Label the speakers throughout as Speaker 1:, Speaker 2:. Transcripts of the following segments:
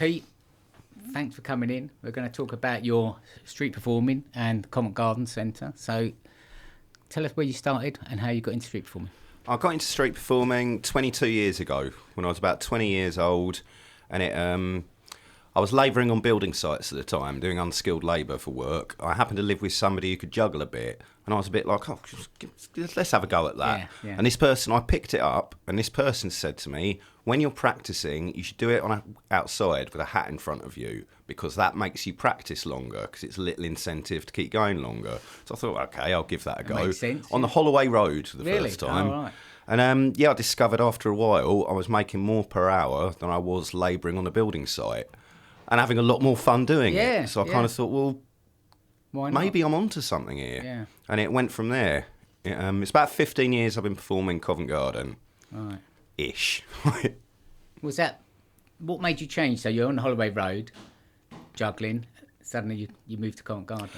Speaker 1: Pete, thanks for coming in. We're going to talk about your street performing and the Covent Garden Centre. So tell us where you started and how you got into street performing.
Speaker 2: I got into street performing 22 years ago when I was about 20 years old, and I was labouring on building sites at the time, doing unskilled labour for work. I happened to live with somebody who could juggle a bit, and I was a bit like, let's have a go at that.
Speaker 1: Yeah.
Speaker 2: And this person, I picked it up, and this person said to me, when you're practising, you should do it outside with a hat in front of you, because that makes you practice longer, because it's a little incentive to keep going longer. So I thought, okay, I'll give that a go.
Speaker 1: Makes sense,
Speaker 2: on the Holloway Road for the first time.
Speaker 1: Oh, right.
Speaker 2: And I discovered after a while I was making more per hour than I was labouring on a building site and having a lot more fun doing it. So I kind of thought, well,
Speaker 1: why not?
Speaker 2: maybe I'm onto something here.
Speaker 1: Yeah.
Speaker 2: And it went from there. It's about 15 years I've been performing Covent Garden.
Speaker 1: Right.
Speaker 2: Ish.
Speaker 1: Was that, what made you change? So you're on Holloway Road, juggling, suddenly you moved to Covent Garden.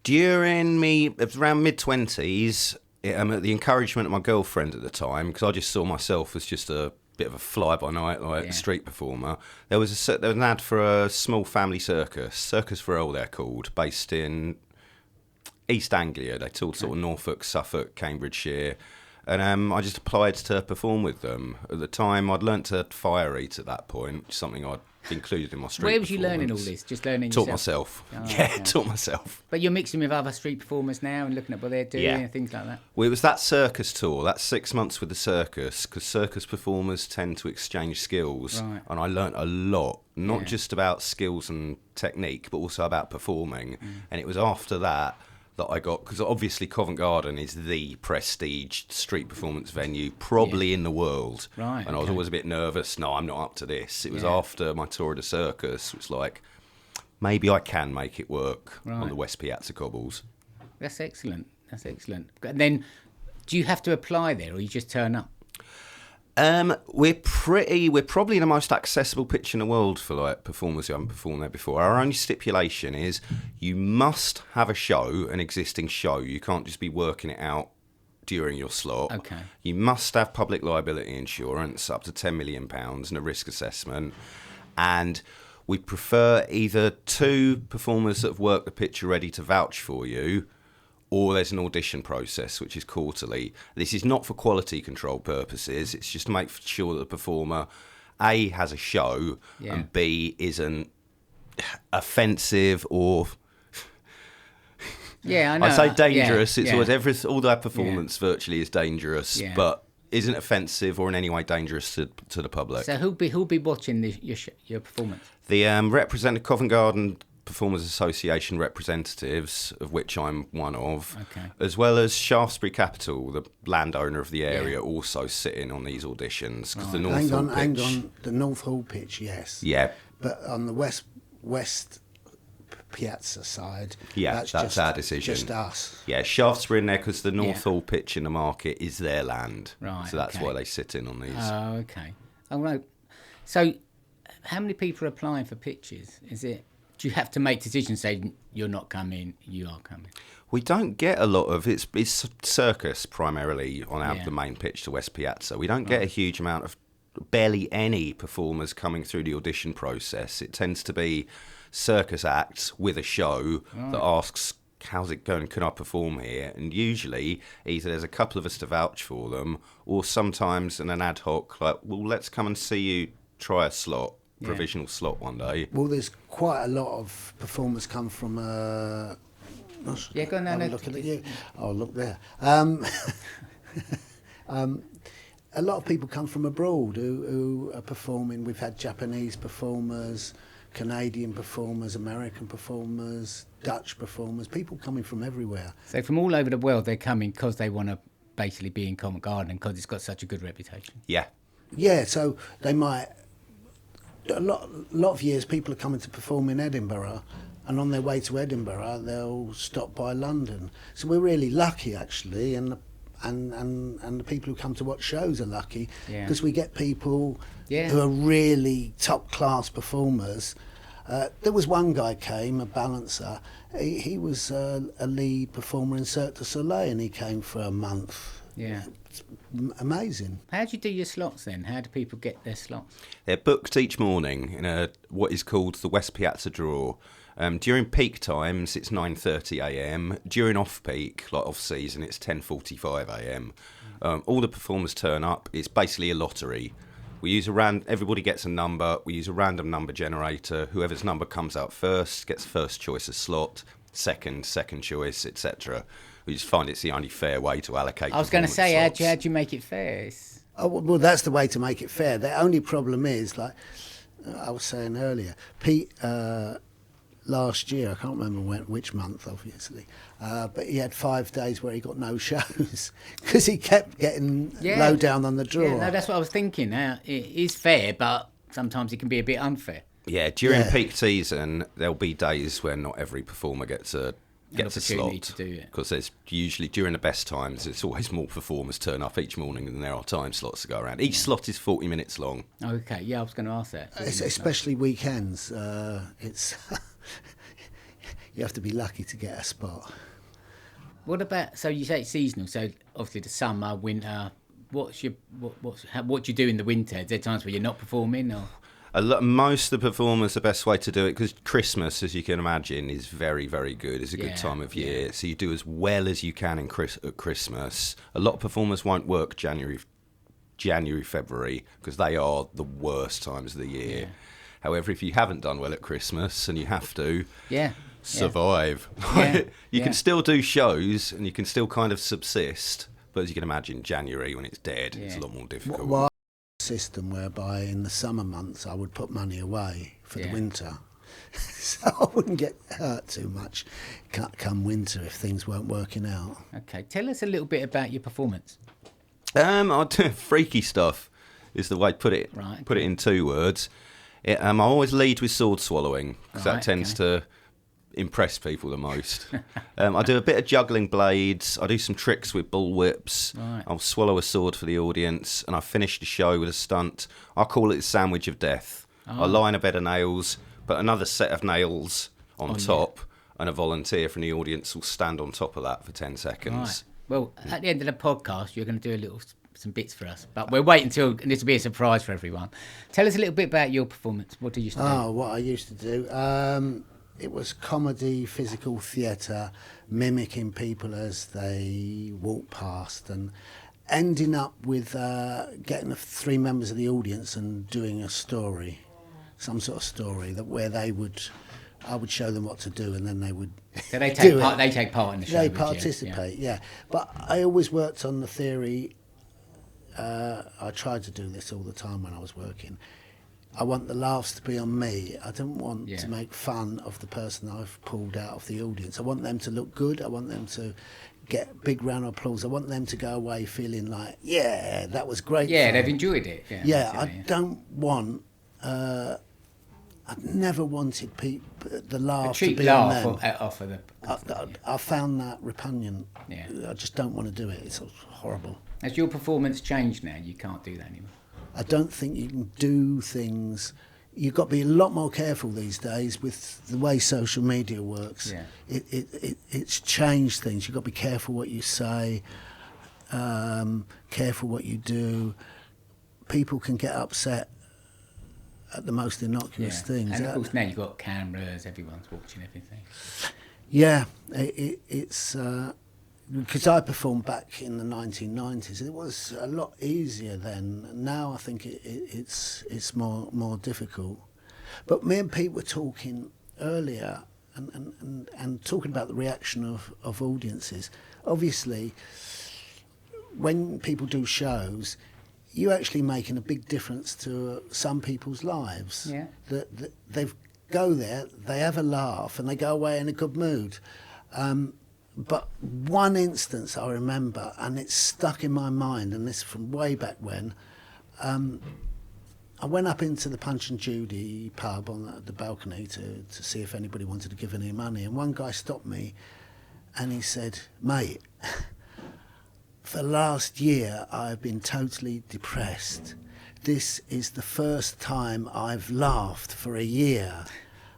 Speaker 2: It was around mid-20s, at the encouragement of my girlfriend at the time, because I just saw myself as just a bit of a fly-by-night, street performer. There was an ad for a small family circus, Circus Royal they're called, based in East Anglia. They toured sort of Norfolk, Suffolk, Cambridgeshire. And I just applied to perform with them. At the time, I'd learnt to fire eat at that point, something I'd included in my street
Speaker 1: Where was you learning all
Speaker 2: performance.
Speaker 1: this? Just learning
Speaker 2: Taught
Speaker 1: yourself?
Speaker 2: myself. Taught myself.
Speaker 1: But you're mixing with other street performers now and looking at what they're doing and things like that?
Speaker 2: Well, it was that circus tour, that 6 months with the circus, because circus performers tend to exchange skills.
Speaker 1: Right.
Speaker 2: And I learnt a lot, not just about skills and technique, but also about performing. And it was after that I got, because obviously Covent Garden is the prestige street performance venue, probably in the world.
Speaker 1: Right.
Speaker 2: And I was always a bit nervous. No, I'm not up to this. It was after my tour of the circus. It was like, maybe I can make it work on the West Piazza cobbles.
Speaker 1: That's excellent. And then, do you have to apply there, or you just turn up?
Speaker 2: We're probably the most accessible pitch in the world for like performers who haven't performed there before. Our only stipulation is you must have a show, an existing show. You can't just be working it out during your slot.
Speaker 1: Okay.
Speaker 2: You must have public liability insurance up to £10 million and a risk assessment. And we prefer either two performers that have worked the pitch already to vouch for you, or there's an audition process, which is quarterly. This is not for quality control purposes. It's just to make sure that the performer, A, has a show, and B, isn't offensive or...
Speaker 1: I know.
Speaker 2: I say dangerous. It's
Speaker 1: always
Speaker 2: all that performance virtually is dangerous, but isn't offensive or in any way dangerous to the public.
Speaker 1: So who'll be watching your performance?
Speaker 2: The Covent Garden Performers Association representatives, of which I'm one of, as well as Shaftesbury Capital, the landowner of the area, also sitting on these auditions. Because the North Hall pitch...
Speaker 3: Hang on, the North Hall pitch, yes.
Speaker 2: Yeah.
Speaker 3: But on the West Piazza side,
Speaker 2: that's our decision.
Speaker 3: Just us.
Speaker 2: Yeah, Shaftesbury in there because the North Hall pitch in the market is their land.
Speaker 1: Right.
Speaker 2: So that's why they sit in on these.
Speaker 1: Oh, okay. Oh, right. So how many people are applying for pitches? Do you have to make decisions saying you're not coming, you are coming?
Speaker 2: We don't get a lot of it's circus primarily on the main pitch to West Piazza. We don't get a huge amount of barely any performers coming through the audition process. It tends to be circus acts with a show that asks, how's it going? Can I perform here? And usually either there's a couple of us to vouch for them, or sometimes in an ad hoc, like, well, let's come and see you try a slot. Provisional slot one day.
Speaker 3: Well, there's quite a lot of performers come from.
Speaker 1: Go on now.
Speaker 3: Look at you. Oh, look there. A lot of people come from abroad who are performing. We've had Japanese performers, Canadian performers, American performers, Dutch performers. People coming from everywhere.
Speaker 1: So from all over the world, they're coming because they want to basically be in Covent Garden because it's got such a good reputation.
Speaker 2: Yeah.
Speaker 3: Yeah. So they might. A lot of years, people are coming to perform in Edinburgh, and on their way to Edinburgh, they'll stop by London. So we're really lucky, actually, and the people who come to watch shows are lucky because we get people who are really top class performers. There was one guy came, a balancer. He was a lead performer in Cirque du Soleil, and he came for a month.
Speaker 1: Yeah.
Speaker 3: amazing.
Speaker 1: How do you do your slots then? How do people get their slots?
Speaker 2: They're booked each morning in what is called the West Piazza draw. During peak times, it's 9:30 a.m. During off-peak, like off-season, it's 10:45 a.m. All the performers turn up. It's basically a lottery. We use everybody gets a number. We use a random number generator. Whoever's number comes out first gets first choice of slot, second choice, etc. We just find it's the only fair way to allocate.
Speaker 1: I was going to say, how
Speaker 2: slots.
Speaker 1: do you make it fair?
Speaker 3: Oh, well, that's the way to make it fair. The only problem is, like I was saying earlier, Pete, last year, I can't remember which month, obviously, but he had 5 days where he got no shows because he kept getting low down on the draw.
Speaker 1: Yeah, no, that's what I was thinking. It is fair, but sometimes it can be a bit unfair.
Speaker 2: Yeah, during peak season, there'll be days where not every performer gets a
Speaker 1: opportunity
Speaker 2: slot
Speaker 1: to do it.
Speaker 2: because there's usually during the best times, it's always more performers turn up each morning than there are time slots to go around. Each slot is 40 minutes long.
Speaker 1: Okay, yeah, I was going to ask that.
Speaker 3: Especially weekends. It's you have to be lucky to get a spot.
Speaker 1: What about, so you say it's seasonal, so obviously the summer, winter, what do you do in the winter? Is there times where you're not performing or?
Speaker 2: Most of the performers, the best way to do it, because Christmas, as you can imagine, is very, very good. It's a good time of year. So you do as well as you can at Christmas. A lot of performers won't work January, February, because they are the worst times of the year. Yeah. However, if you haven't done well at Christmas and you have to survive, you can still do shows and you can still kind of subsist. But as you can imagine, January, when it's dead, it's a lot more difficult.
Speaker 3: Well, system whereby in the summer months I would put money away for the winter, so I wouldn't get hurt too much come winter if things weren't working out.
Speaker 1: Okay, tell us a little bit about your performance.
Speaker 2: I do freaky stuff is the way to put it.
Speaker 1: Right.
Speaker 2: Put it in 2 words. I always lead with sword swallowing because that tends to impress people the most. I do a bit of juggling blades. I do some tricks with bull whips. Right. I'll swallow a sword for the audience, and I finish the show with a stunt. I call it sandwich of death. I lie in a bed of nails, but another set of nails on top, and a volunteer from the audience will stand on top of that for 10 seconds.
Speaker 1: Right. Well, at the end of the podcast, you're going to do some bits for us, but we'll wait until this will be a surprise for everyone. Tell us a little bit about your performance. What did you do?
Speaker 3: What I used to do. It was comedy, physical theatre, mimicking people as they walk past, and ending up with getting 3 members of the audience and doing a story, some sort of story where I would show them what to do, and then they would.
Speaker 1: So they take part. They take part in the show.
Speaker 3: They participate, yeah. But I always worked on the theory. I tried to do this all the time when I was working. I want the laughs to be on me. I don't want to make fun of the person I've pulled out of the audience. I want them to look good. I want them to get big round of applause. I want them to go away feeling like, yeah, that was great.
Speaker 1: Yeah,
Speaker 3: fun.
Speaker 1: they've enjoyed it.
Speaker 3: I don't want. I've never wanted the laugh to be on them.
Speaker 1: Off of the.
Speaker 3: I found that repugnant.
Speaker 1: Yeah.
Speaker 3: I just don't want to do it. It's horrible.
Speaker 1: Has your performance changed now? You can't do that anymore.
Speaker 3: I don't think you can do things. You've got to be a lot more careful these days with the way social media works. Yeah. It's changed things. You've got to be careful what you say, careful what you do. People can get upset at the most innocuous things.
Speaker 1: And of course now you've got cameras, everyone's watching everything.
Speaker 3: Yeah, it's... because I performed back in the 1990s, it was a lot easier then. Now I think it's more difficult. But me and Pete were talking earlier and talking about the reaction of audiences. Obviously, when people do shows, you're actually making a big difference to some people's lives.
Speaker 1: Yeah.
Speaker 3: That they go there, they have a laugh, and they go away in a good mood. But one instance I remember, and it's stuck in my mind, and this is from way back when, I went up into the Punch and Judy pub on the balcony to see if anybody wanted to give any money, and one guy stopped me and he said, "Mate, for the last year I've been totally depressed. This is the first time I've laughed for a year."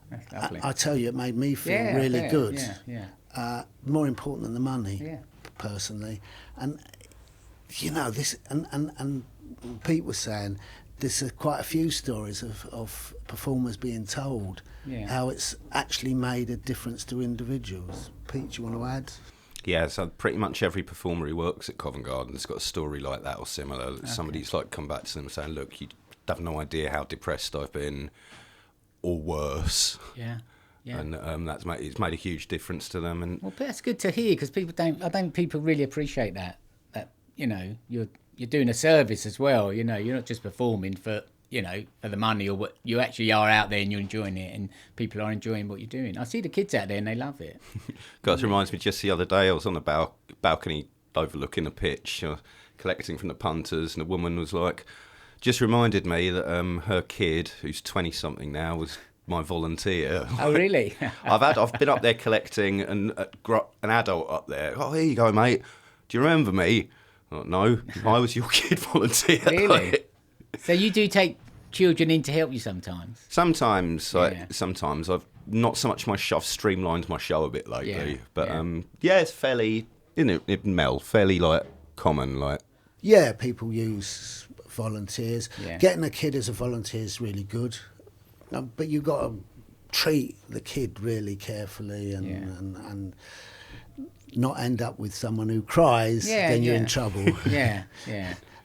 Speaker 1: That's lovely.
Speaker 3: I tell you, it made me feel really good.
Speaker 1: Yeah.
Speaker 3: More important than the money, personally. And you know, this, and Pete was saying, there's quite a few stories of performers being told how it's actually made a difference to individuals. Pete, do you want to add?
Speaker 2: Yeah, so pretty much every performer who works at Covent Garden has got a story like that or similar. Okay. Somebody's like come back to them saying, look, you have no idea how depressed I've been, or worse.
Speaker 1: Yeah. Yeah.
Speaker 2: And it's made a huge difference to them. And
Speaker 1: well, that's good to hear, because I don't think people really appreciate that, you know, you're doing a service as well. You know, you're not just performing for the money, or what, you actually are out there and you're enjoying it, and people are enjoying what you're doing. I see the kids out there and they love it.
Speaker 2: Guys, reminds me, just the other day I was on the balcony overlooking the pitch, collecting from the punters, and a woman was like, just reminded me that her kid, who's 20-something now, was my volunteer.
Speaker 1: Oh, really?
Speaker 2: I've been up there collecting, and an adult up there. Oh, here you go, mate. Do you remember me? Oh, no, I was your kid volunteer.
Speaker 1: Really? So you do take children in to help you sometimes?
Speaker 2: Sometimes I've not so much I've streamlined my show a bit lately, but it's fairly, Mel, fairly like common, like.
Speaker 3: Yeah, people use volunteers.
Speaker 1: Yeah.
Speaker 3: Getting a kid as a volunteer is really good, but you've got to treat the kid really carefully and not end up with someone who cries. Then you're in trouble.
Speaker 1: Yeah.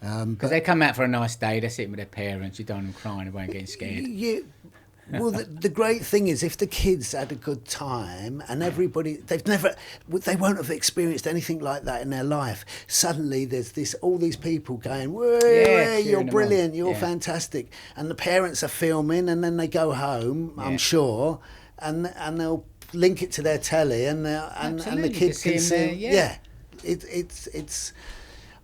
Speaker 1: Because they come out for a nice day, they're sitting with their parents, you don't want them crying and won't get scared.
Speaker 3: Well, the great thing is, if the kids had a good time and everybody, they won't have experienced anything like that in their life. Suddenly there's all these people going, you're brilliant, you're fantastic. And the parents are filming, and then they go home, I'm sure, and they'll link it to their telly, and the kids can see. It's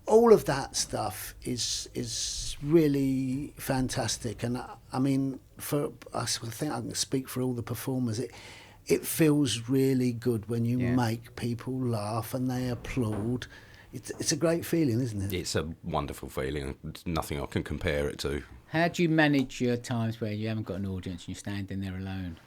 Speaker 3: all of that stuff is really fantastic, and I mean, I think I can speak for all the performers. It feels really good when you make people laugh and they applaud. It's a great feeling, isn't it?
Speaker 2: It's a wonderful feeling. There's nothing I can compare it to.
Speaker 1: How do you manage your times where you haven't got an audience and you're standing there alone?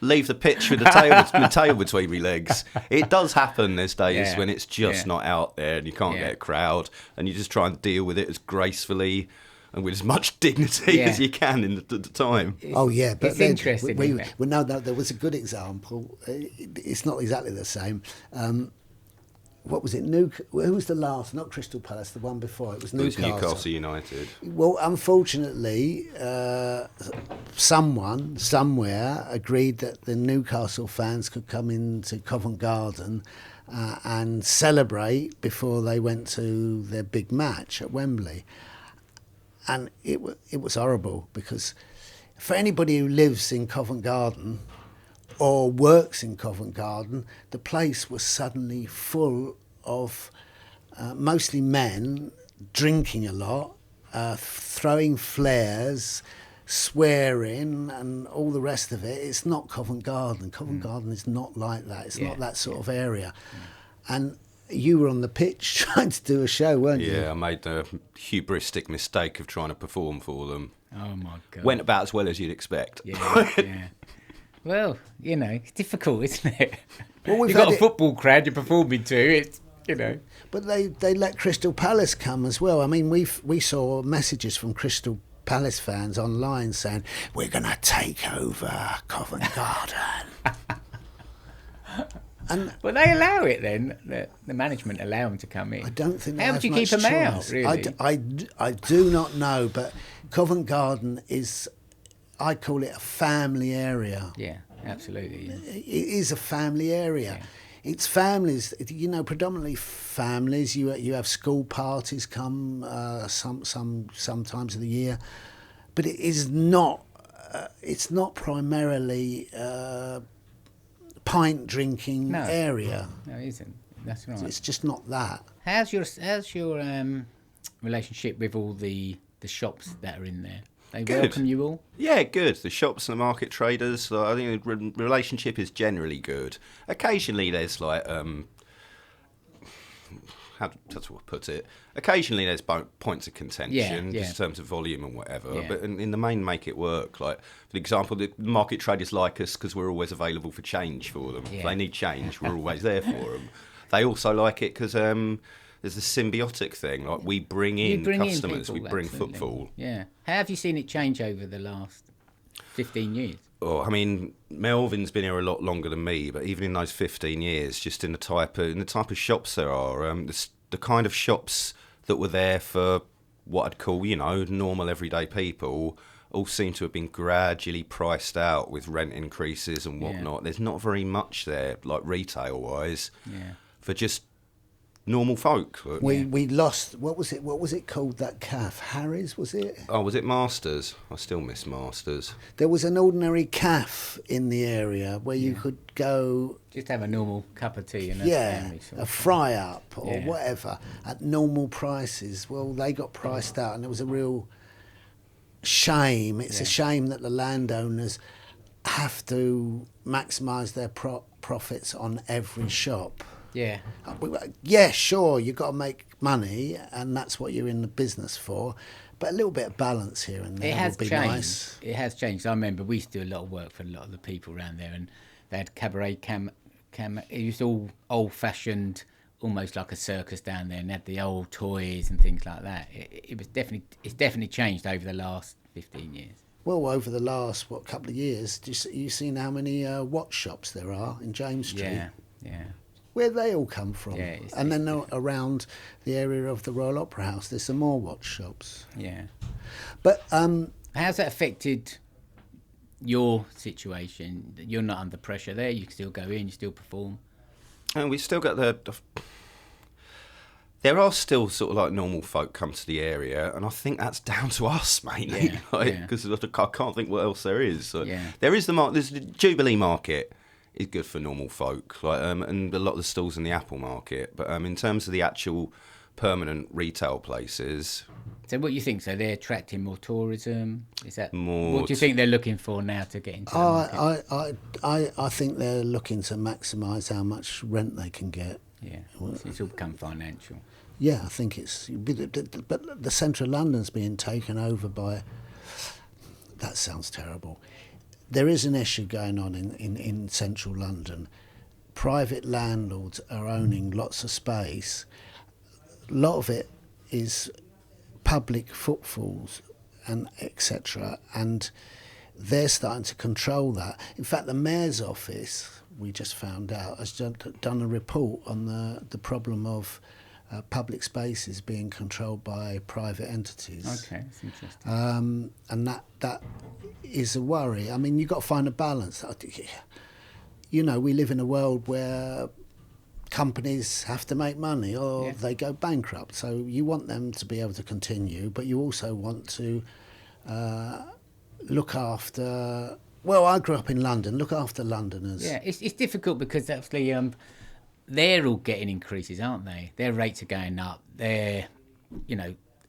Speaker 2: Leave the pitch with the tail between my legs. It does happen. There's days when it's just not out there and you can't get a crowd, and you just try and deal with it as gracefully and with as much dignity as you can in the time.
Speaker 3: But
Speaker 1: it's interesting.
Speaker 3: There was a good example. It's not exactly the same. What was it? Who was the last? Not Crystal Palace. The one before it was Newcastle.
Speaker 2: It was Newcastle United.
Speaker 3: Well, unfortunately, someone somewhere agreed that the Newcastle fans could come into Covent Garden and celebrate before they went to their big match at Wembley, and it was horrible, because for anybody who lives in Covent Garden or works in Covent Garden, the place was suddenly full of mostly men drinking a lot, throwing flares, swearing, and all the rest of it. It's not Covent Garden. Covent Garden is not like that. It's not that sort of area. And you were on the pitch trying to do a show, weren't you?
Speaker 2: Yeah, I made the hubristic mistake of trying to perform for them.
Speaker 1: Oh, my God.
Speaker 2: Went about as well as you'd expect.
Speaker 1: Yeah. Well, it's difficult, isn't it?
Speaker 3: Well,
Speaker 1: you've got a football crowd you're performing to. It's,
Speaker 3: But they let Crystal Palace come as well. I mean, we saw messages from Crystal Palace fans online saying, we're going to take over Covent Garden.
Speaker 1: But they allow it then? The management allow them to come in?
Speaker 3: I don't think.
Speaker 1: How would you keep them out, really?
Speaker 3: I do not know, but Covent Garden is, I call it a family area.
Speaker 1: Yeah, absolutely.
Speaker 3: It is a family area. Yeah. It's families, predominantly families. You have school parties come sometimes of the year, but it is not. It's not primarily pint drinking area.
Speaker 1: No, it isn't. That's right.
Speaker 3: It's just not that.
Speaker 1: How's your relationship with all the shops that are in there? They welcome you all?
Speaker 2: Yeah, good. The shops and the market traders, I think the relationship is generally good. Occasionally there's like, how to put it? Occasionally there's points of contention, just in terms of volume and whatever, but in the main make it work. Like, for example, the market traders like us because we're always available for change for them. Yeah. If they need change, we're always there for them. they also like it because there's this symbiotic thing. Like we bring in customers, we bring footfall.
Speaker 1: Yeah. How have you seen it change over the last 15 years?
Speaker 2: Oh, I mean, Melvyn's been here a lot longer than me, but even in those 15 years, just in the type of shops there are, the kind of shops that were there for what I'd call, normal everyday people, all seem to have been gradually priced out with rent increases and whatnot. There's not very much there, like retail-wise, for just normal folk.
Speaker 3: We lost, what was it called, that cafe? Harry's, was it?
Speaker 2: Oh, was it Masters? I still miss Masters.
Speaker 3: There was an ordinary cafe in the area where you could go...
Speaker 1: Just have a normal cup of tea and
Speaker 3: a fry-up or whatever at normal prices. Well, they got priced out and it was a real shame. It's a shame that the landowners have to maximise their profits on every shop.
Speaker 1: Yeah.
Speaker 3: Yeah, sure, you've got to make money, and that's what you're in the business for. But a little bit of balance here and there would be nice.
Speaker 1: It has changed. I remember we used to do a lot of work for a lot of the people around there, and they had cabaret it was all old-fashioned, almost like a circus down there, and had the old toys and things like that. It's definitely changed over the last 15 years.
Speaker 3: Well, over the last couple of years, you seen how many watch shops there are in James Street?
Speaker 1: Yeah.
Speaker 3: Where they all come from.
Speaker 1: Yeah,
Speaker 3: and then around the area of the Royal Opera House, there's some more watch shops.
Speaker 1: Yeah.
Speaker 3: But
Speaker 1: how's that affected your situation? You're not under pressure there. You can still go in, you still perform.
Speaker 2: And we still got there are still sort of like normal folk come to the area, and I think that's down to us mainly, because I can't think what else there is. So there is there's the Jubilee Market. Is good for normal folk, and a lot of the stalls in the Apple Market. But in terms of the actual permanent retail places...
Speaker 1: So what do you think? So they're attracting more tourism? Is that
Speaker 2: more?
Speaker 1: What do you think they're looking for now to get into the market?
Speaker 3: I think they're looking to maximise how much rent they can get.
Speaker 1: Yeah, it's all become financial.
Speaker 3: Yeah, I think it's... But the centre of London's being taken over by... That sounds terrible. There is an issue going on in central London. Private landlords are owning lots of space. A lot of it is public footfalls and etc. And they're starting to control that. In fact, the mayor's office, we just found out, has done a report on the problem of public spaces being controlled by private entities.
Speaker 1: Okay, that's interesting.
Speaker 3: And that is a worry. I mean, you've got to find a balance. We live in a world where companies have to make money or they go bankrupt. So you want them to be able to continue, but you also want to look after... Well, I grew up in London. Look after Londoners.
Speaker 1: Yeah, it's difficult because actually... they're all getting increases, aren't they? Their rates are going up. They're,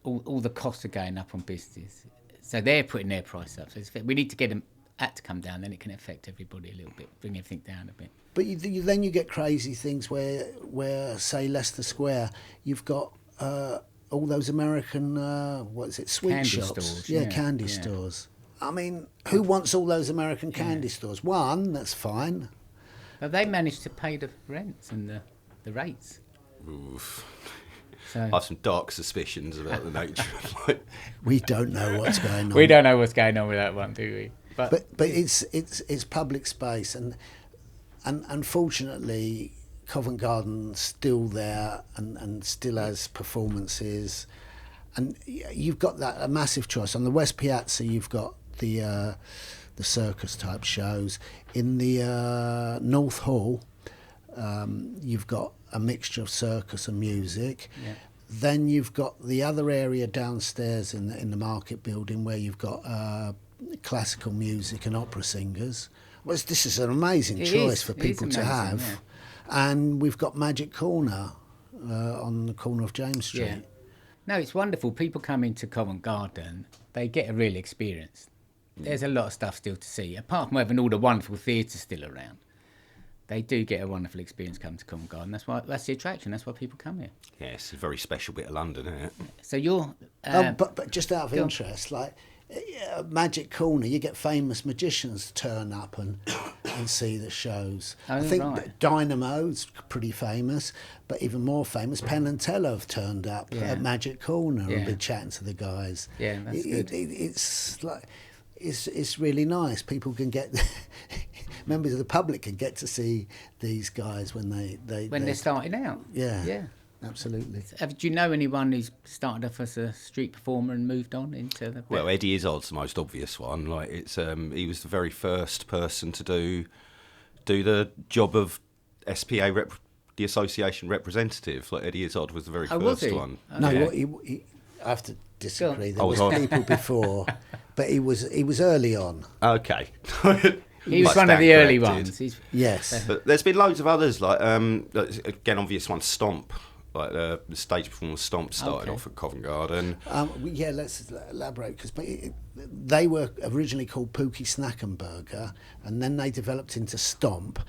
Speaker 1: all the costs are going up on businesses. So they're putting their price up. So we need to get them to come down, then it can affect everybody a little bit, bring everything down a bit.
Speaker 3: But then you get crazy things where say, Leicester Square, you've got all those American, sweet
Speaker 1: candy
Speaker 3: shops?
Speaker 1: Stores,
Speaker 3: candy stores. I mean, who wants all those American candy stores? One, that's fine.
Speaker 1: But they managed to pay the rents and the rates.
Speaker 2: Oof.
Speaker 1: So,
Speaker 2: I have some dark suspicions about the nature of it.
Speaker 3: We don't know what's going on.
Speaker 1: We don't know what's going on with that one, do we?
Speaker 3: But it's public space, and unfortunately, Covent Garden's still there and still has performances, and you've got a massive choice on the West Piazza. You've got the circus type shows. In the North Hall, you've got a mixture of circus and music.
Speaker 1: Yeah.
Speaker 3: Then you've got the other area downstairs in the market building where you've got classical music and opera singers. Well, this is an amazing choice for people to have. Yeah. And we've got Magic Corner on the corner of James Street.
Speaker 1: Yeah. No, it's wonderful. People come into Covent Garden, they get a real experience. There's a lot of stuff still to see. Apart from having all the wonderful theatres still around, they do get a wonderful experience coming to Covent Garden. That's the attraction. That's why people come here.
Speaker 2: Yeah, it's a very special bit of London, isn't it?
Speaker 1: So you're...
Speaker 3: but just out of interest, like Magic Corner, you get famous magicians turn up and and see the shows.
Speaker 1: Oh,
Speaker 3: I think
Speaker 1: right.
Speaker 3: Dynamo's pretty famous, but even more famous, Penn and Teller have turned up at Magic Corner and been chatting to the guys.
Speaker 1: Yeah, that's good.
Speaker 3: It's like it's really nice. People can get members of the public can get to see these guys when they're
Speaker 1: starting out.
Speaker 3: Yeah. Absolutely.
Speaker 1: Do you know anyone who's started off as a street performer and moved on into the...
Speaker 2: Well, Eddie Izzard's the most obvious one. Like it's he was the very first person to do the job of SPA the association representative. Like Eddie Izzard was the very first one.
Speaker 1: Okay.
Speaker 3: No, I have to disagree. There was
Speaker 2: on.
Speaker 3: people before, but he was early on.
Speaker 2: Okay.
Speaker 1: He was one of the early ones.
Speaker 3: Yes.
Speaker 2: But there's been loads of others, like again, obvious one, Stomp. Like the stage performance Stomp started off at Covent Garden.
Speaker 3: Let's elaborate, because they were originally called Pookie Snack and Burger, and then they developed into Stomp,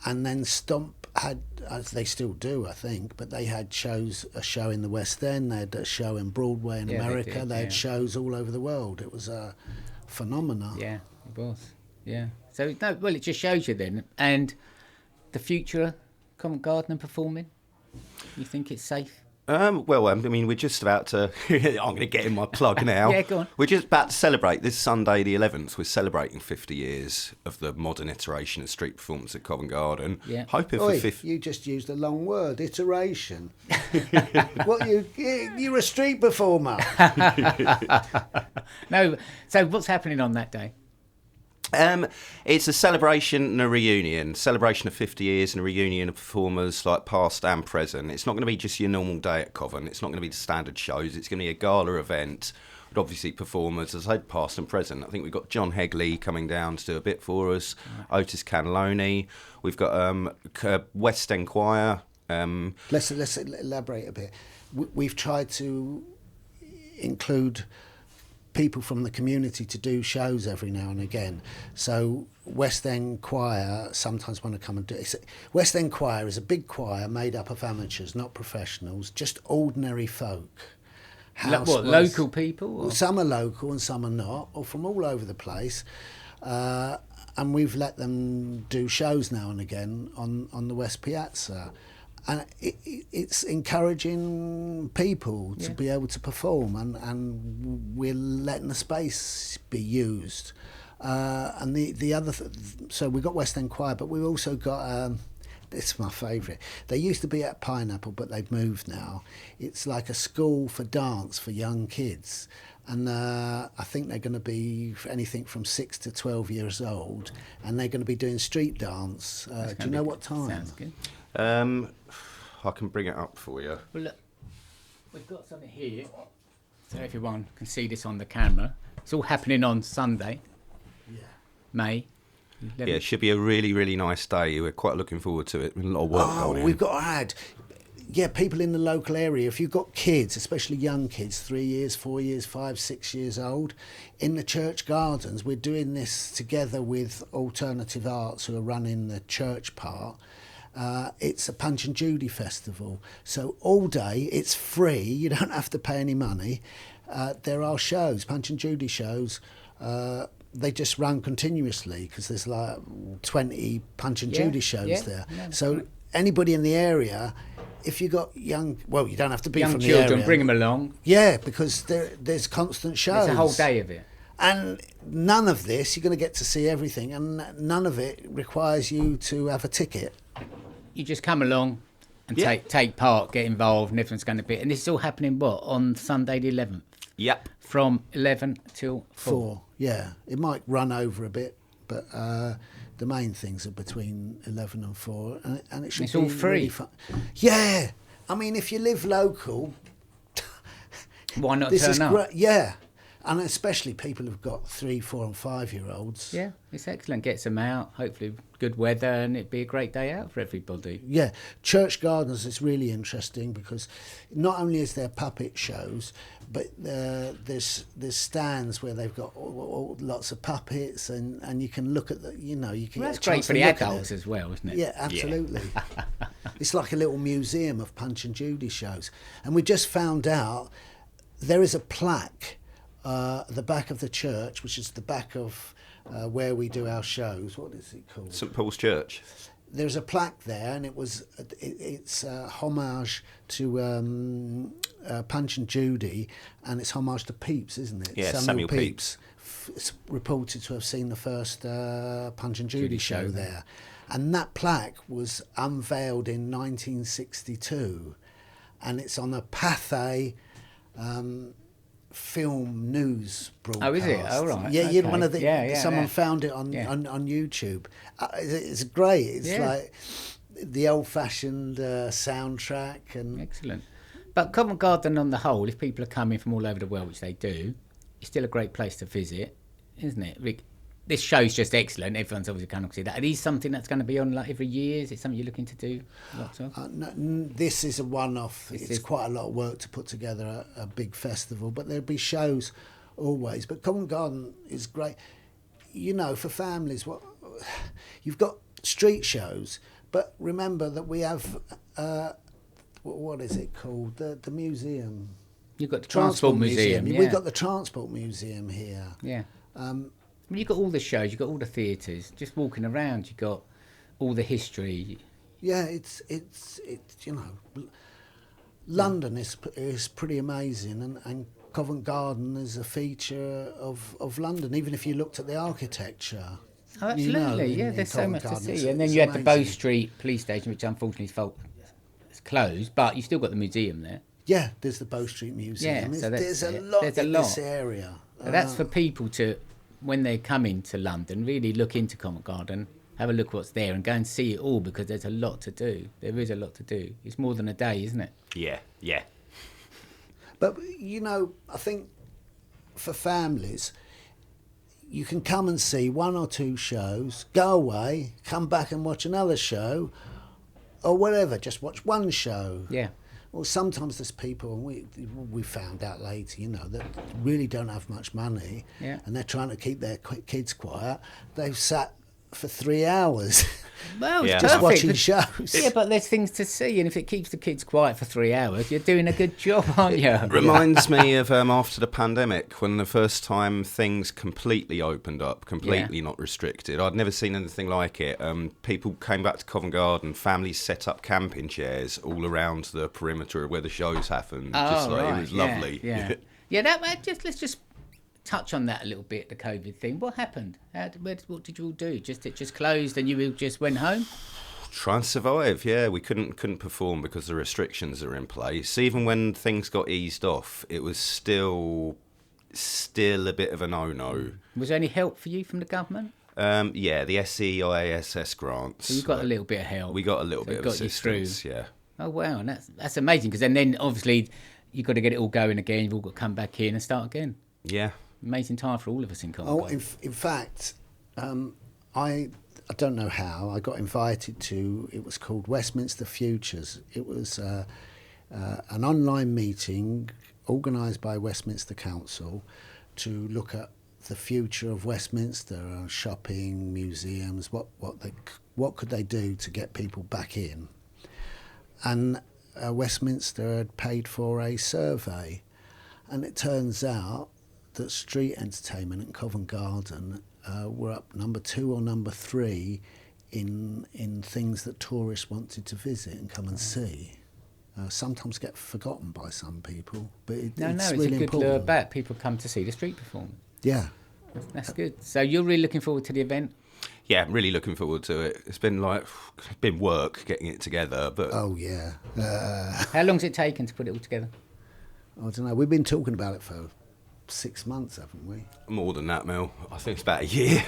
Speaker 3: and then Stomp had, as they still do, I think, but they had a show in the West End, they had a show in Broadway in America, they had shows all over the world. It was a phenomenon.
Speaker 1: Yeah, it was. Yeah. So, it just shows you then. And the future, Covent Garden and performing? You think it's safe?
Speaker 2: Well, I mean, we're just about to... I'm going to get in my plug now.
Speaker 1: Yeah, go on.
Speaker 2: We're just about to celebrate, this Sunday the 11th, we're celebrating 50 years of the modern iteration of street performance at Covent Garden.
Speaker 1: Yeah.
Speaker 2: Hoping
Speaker 3: Oi,
Speaker 2: for 50...
Speaker 3: You just used a long word, iteration. You're a street performer.
Speaker 1: No, so what's happening on that day?
Speaker 2: It's a celebration and a reunion. Celebration of 50 years and a reunion of performers like past and present. It's not going to be just your normal day at Covent. It's not going to be the standard shows. It's going to be a gala event with obviously performers, as I said, past and present. I think we've got John Hegley coming down to do a bit for us, Otis Cannelloni. We've got West End Choir.
Speaker 3: Let's elaborate a bit. We've tried to include people from the community to do shows every now and again. So West End Choir sometimes want to come and do it. West End Choir is a big choir made up of amateurs, not professionals, just ordinary folk.
Speaker 1: Local people?
Speaker 3: Well, some are local and some are not, or from all over the place. And we've let them do shows now and again on the West Piazza. And it's encouraging people to be able to perform, and we're letting the space be used. And the other, so we've got West End Choir, but we've also got, this is my favourite. They used to be at Pineapple, but they've moved now. It's like a school for dance for young kids. And I think they're going to be anything from 6 to 12 years old, and they're going to be doing street dance. Do you know what time?
Speaker 1: Sounds good.
Speaker 2: I can bring it up for you.
Speaker 1: Well, look, we've got something here, so everyone can see this on the camera. It's all happening on Sunday, May 11th.
Speaker 2: Yeah, it should be a really, really nice day. We're quite looking forward to it. A lot of work going in.
Speaker 3: We've got to add, people in the local area, if you've got kids, especially young kids, 3 years, 4 years, 5, 6 years old, in the church gardens, we're doing this together with Alternative Arts, who are running the church part. It's a Punch and Judy festival, so all day it's free. You don't have to pay any money. There are shows, Punch and Judy shows. They just run continuously because there's like 20 Punch and Judy shows there. Yeah, so anybody in the area, if you got you don't have to be
Speaker 1: young
Speaker 3: from
Speaker 1: children,
Speaker 3: the area.
Speaker 1: bring them along.
Speaker 3: Yeah, because there's constant shows.
Speaker 1: There's a whole day of it.
Speaker 3: And none of this, you're going to get to see everything, and none of it requires you to have a ticket.
Speaker 1: You just come along and take part, get involved, and everyone's going to be... And this is all happening, on Sunday the 11th?
Speaker 2: Yep.
Speaker 1: From 11 till 4.
Speaker 3: Yeah. It might run over a bit, but the main things are between 11 and 4. And it should
Speaker 1: it's
Speaker 3: be
Speaker 1: all free.
Speaker 3: Really fun. Yeah. I mean, if you live local...
Speaker 1: Why not
Speaker 3: this
Speaker 1: turn
Speaker 3: is
Speaker 1: up?
Speaker 3: Great. Yeah. And especially people who've got 3, 4 and 5-year-olds.
Speaker 1: Yeah, it's excellent. Gets them out, hopefully good weather, and it'd be a great day out for everybody.
Speaker 3: Yeah, Church Gardens is really interesting because not only is there puppet shows, but there's stands where they've got lots of puppets, and you can look at you can
Speaker 1: Well,
Speaker 3: get
Speaker 1: that's
Speaker 3: a
Speaker 1: great
Speaker 3: chance
Speaker 1: for
Speaker 3: to
Speaker 1: the
Speaker 3: look at
Speaker 1: adults
Speaker 3: it.
Speaker 1: as well, isn't it?
Speaker 3: Yeah, absolutely. It's like a little museum of Punch and Judy shows. And we just found out there is a plaque at the back of the church, which is the back of where we do our shows. What is it called?
Speaker 2: St Paul's Church.
Speaker 3: There's a plaque there, and it's homage to Punch and Judy, and it's homage to Pepys, isn't it?
Speaker 2: Yeah, Samuel Pepys.
Speaker 3: It's reported to have seen the first Punch and Judy show there. And that plaque was unveiled in 1962, and it's on a Pathé film news broadcast.
Speaker 1: Oh, is it? Oh, right.
Speaker 3: Yeah,
Speaker 1: okay.
Speaker 3: one of the. Someone found it on YouTube. It's great. It's like the old-fashioned soundtrack and.
Speaker 1: Excellent. But Covent Garden, on the whole, if people are coming from all over the world, which they do, it's still a great place to visit, isn't it? Rick, this show's just excellent. Everyone's obviously going to see that. Are these something that's going to be on like every year? Is it something you're looking to do lots of?
Speaker 3: No, this is a one-off. It's quite a lot of work to put together a big festival, but there'll be shows always. But Covent Garden is great. You know, for families, you've got street shows, but remember that we have, what is it called? The museum.
Speaker 1: You've got the Transport Museum. Yeah.
Speaker 3: We've got the Transport Museum here.
Speaker 1: Yeah. I mean, you've got all the shows, you've got all the theatres. Just walking around, you've got all the history.
Speaker 3: Yeah, it's you know, London is pretty amazing, and Covent Garden is a feature of London. Even if you looked at the architecture.
Speaker 1: Oh, absolutely,
Speaker 3: you know,
Speaker 1: there's so much to see. And then
Speaker 3: it's
Speaker 1: you had the Bow
Speaker 3: amazing.
Speaker 1: Street police station, which unfortunately is closed, but you still got the museum there.
Speaker 3: Yeah, there's the Bow Street Museum.
Speaker 1: Yeah, so
Speaker 3: there's a lot in this area.
Speaker 1: So that's for people to, when they come into London, really look into Covent Garden, have a look what's there, and go and see it all, because there's a lot to do. There is a lot to do. It's more than a day, isn't it?
Speaker 2: Yeah, yeah.
Speaker 3: But, you know, I think for families, you can come and see one or two shows, go away, come back and watch another show, or whatever, just watch one show.
Speaker 1: Yeah.
Speaker 3: Well, sometimes there's people, and we found out later, you know, that really don't have much money, and they're trying to keep their kids quiet. They've sat for 3 hours
Speaker 1: Well, it's
Speaker 3: just
Speaker 1: perfect.
Speaker 3: watching shows.
Speaker 1: Yeah, but there's things to see, and if it keeps the kids quiet for 3 hours, you're doing a good job, aren't you?
Speaker 2: Reminds me of after the pandemic, when the first time things completely opened up, completely not restricted. I'd never seen anything like it. People came back to Covent Garden, families set up camping chairs all around the perimeter of where the shows happened. It was lovely.
Speaker 1: Yeah, let's just touch on that a little bit, the COVID thing. What happened? What did you all do? It just closed and you all just went home?
Speaker 2: Try and survive. Yeah, we couldn't perform because the restrictions are in place. Even when things got eased off, it was still a bit of a no-no.
Speaker 1: Was there any help for you from the government?
Speaker 2: Yeah, the SEISS grants.
Speaker 1: So you got a little bit of help.
Speaker 2: We got a little bit of assistance.
Speaker 1: You through.
Speaker 2: Yeah.
Speaker 1: Oh wow, and that's amazing, because then obviously you've got to get it all going again. You've all got to come back in and start again.
Speaker 2: Yeah.
Speaker 1: Amazing time for all of us in Covent Garden.
Speaker 3: In fact, I don't know how I got invited to. It was called Westminster Futures. It was an online meeting organised by Westminster Council to look at the future of Westminster, shopping, museums. What could they do to get people back in? And Westminster had paid for a survey, and it turns out that street entertainment in Covent Garden were up number 2 or number 3 in things that tourists wanted to visit and come and see. Sometimes get forgotten by some people, but it's really
Speaker 1: a good
Speaker 3: important.
Speaker 1: lure back. People come to see the street performance.
Speaker 3: Yeah.
Speaker 1: That's good. So you're really looking forward to the event?
Speaker 2: Yeah, I'm really looking forward to it. It's been work getting it together, but
Speaker 3: Oh yeah.
Speaker 1: How long's it taken to put it all together?
Speaker 3: I don't know. We've been talking about it for 6 months, haven't we?
Speaker 2: more than that, Mel. I think it's about a year.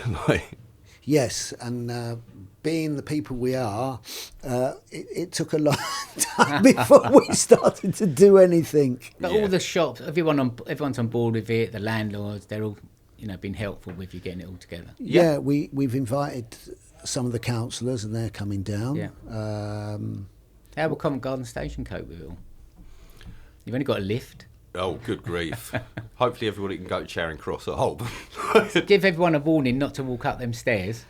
Speaker 3: Yes, and being the people we are, it took a long time before we started to do anything.
Speaker 1: But all the shops, everyone's on board with it. The landlords, they're all, been helpful with you getting it all together.
Speaker 3: Yeah, we've invited some of the councillors, and they're coming down.
Speaker 1: Yeah. How will Covent Garden Station cope with it all? You've only got a lift.
Speaker 2: Oh, good grief. Hopefully everybody can go to Charing Cross at Holborn.
Speaker 1: Give everyone a warning not to walk up them stairs.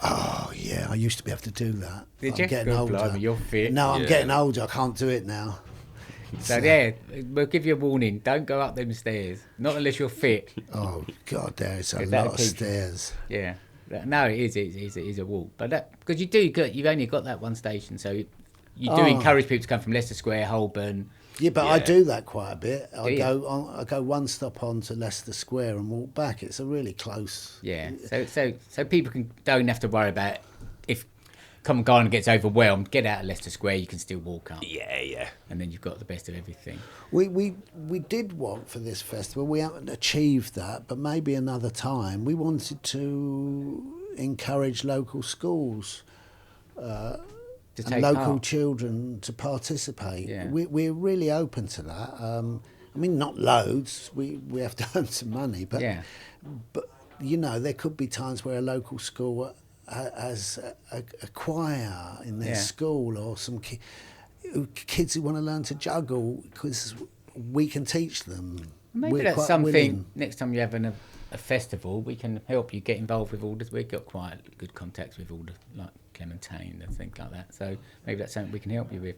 Speaker 3: Oh, yeah, I used to be able to do that.
Speaker 1: Did
Speaker 3: I'm
Speaker 1: you?
Speaker 3: getting
Speaker 1: Good
Speaker 3: older.
Speaker 1: blimey, you're fit.
Speaker 3: No, I'm
Speaker 2: Yeah.
Speaker 3: getting older. I can't do it now.
Speaker 1: So yeah, we'll give you a warning. Don't go up them stairs. Not unless you're fit.
Speaker 3: Oh God, there's a
Speaker 1: If
Speaker 3: lot
Speaker 1: that
Speaker 3: of
Speaker 1: keeps-
Speaker 3: stairs.
Speaker 1: Yeah. No, it is. It is a walk. But that because you've only got that one station, so you do encourage people to come from Leicester Square, Holborn.
Speaker 3: Yeah, but I do that quite a bit.
Speaker 1: Do you?
Speaker 3: I go one stop on to Leicester Square and walk back. It's a really close.
Speaker 1: Yeah. So people don't have to worry about if Covent Garden gets overwhelmed. Get out of Leicester Square. You can still walk up.
Speaker 2: Yeah.
Speaker 1: And then you've got the best of everything.
Speaker 3: We did want for this festival. We haven't achieved that, but maybe another time. We wanted to encourage local schools
Speaker 1: To
Speaker 3: and
Speaker 1: take
Speaker 3: local
Speaker 1: part.
Speaker 3: children to participate.
Speaker 1: Yeah.
Speaker 3: We're really open to that. I mean, not loads. We have to earn some money, but
Speaker 1: Yeah.
Speaker 3: but you know, there could be times where a local school has a choir in their
Speaker 1: Yeah.
Speaker 3: school, or some kids who want to learn to juggle, because we can teach them.
Speaker 1: Maybe
Speaker 3: We're
Speaker 1: that's
Speaker 3: quite
Speaker 1: something.
Speaker 3: willing.
Speaker 1: Next time you're having a festival, we can help you get involved with all this. We've got quite good contacts with all the like Clementine and things like that. So maybe that's something we can help you with.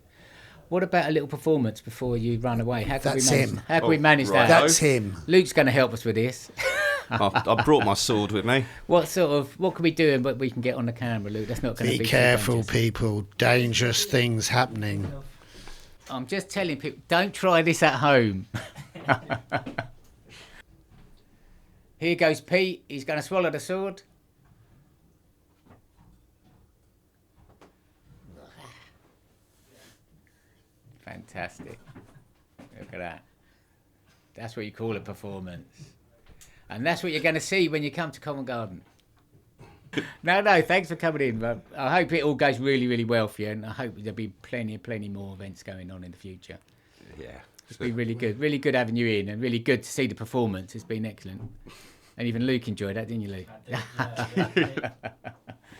Speaker 1: What about a little performance before you run away? How can
Speaker 3: That's
Speaker 1: we manage?
Speaker 3: him.
Speaker 1: How can we
Speaker 2: Oh,
Speaker 1: manage
Speaker 2: right.
Speaker 1: that?
Speaker 3: That's him.
Speaker 1: Luke's going to help us with this.
Speaker 2: I brought my sword with me.
Speaker 1: What can we do and what we can get on the camera, Luke? That's not going to be
Speaker 3: Be
Speaker 1: too
Speaker 3: careful,
Speaker 1: dangerous.
Speaker 3: people. Dangerous things happening.
Speaker 1: I'm just telling people, don't try this at home. Here goes Pete. He's going to swallow the sword. Fantastic. Look at that. That's what you call a performance. And that's what you're going to see when you come to Covent Garden. No, thanks for coming in. But I hope it all goes really, really well for you. And I hope there'll be plenty more events going on in the future.
Speaker 2: Yeah.
Speaker 1: It's been really good having you in, and really good to see the performance. It's been excellent. And even Luke enjoyed that, didn't you, Luke?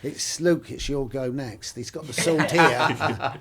Speaker 3: It's Luke, it's your go next. He's got the sword here.